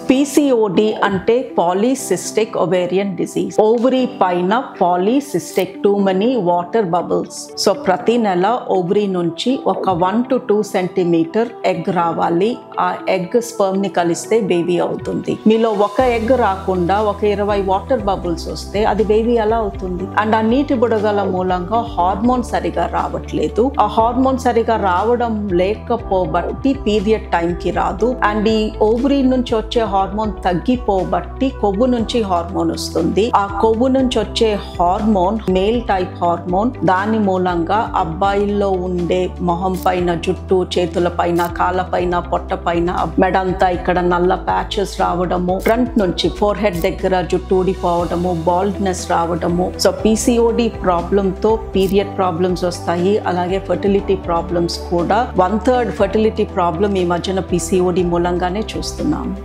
PCOD అంటే polycystic ovarian disease. Ovary పైన polycystic too many water bubbles. So ప్రతి నెల ఓవరీ నుంచి ఒక 1 to 2 సెంటీమీటర్ ఎగ్ రావాలి. ఆ ఎగ్ స్పర్మ్ ని కలిస్తే బేబీ అవుతుంది. మీలో ఒక ఎగ్ రాకుండా ఒక 20 వాటర్ బబుల్స్ వస్తే అది బేబీ ఎలా అవుతుంది? అండ్ ఆ నీటి బుడగల మూలంగా హార్మోన్ సరిగా రావట్లేదు. ఆ హార్మోన్ సరిగా రావడం లేకపోబట్టి పీరియడ్ టైం కి రాదు. అండ్ ఈ ఓవరీ నుంచి వచ్చే హార్మోన్ తగ్గిపోబట్టి కొవ్వు నుంచి హార్మోన్ వస్తుంది. ఆ కొవ్వు నుంచి వచ్చే హార్మోన్ మేల్ టైప్ హార్మోన్. దాని మూలంగా అబ్బాయిల్లో ఉండే మొహం పైన జుట్టు, చేతుల పైన, కాళ్ళ పైన, పొట్ట పైన, మెడంతా ఇక్కడ నల్ల ప్యాచెస్ రావడము, ఫ్రంట్ నుంచి ఫోర్ హెడ్ దగ్గర జుట్టు ఊడిపోవడము, బాల్డ్నెస్ రావడము. సో పీసీఓడి ప్రాబ్లమ్ తో పీరియడ్ ప్రాబ్లమ్స్ వస్తాయి. అలాగే ఫర్టిలిటీ ప్రాబ్లమ్స్ కూడా. 1/3 ఫర్టిలిటీ ప్రాబ్లమ్ ఈ మధ్యన పీసీఓడి మూలంగానే చూస్తున్నాము.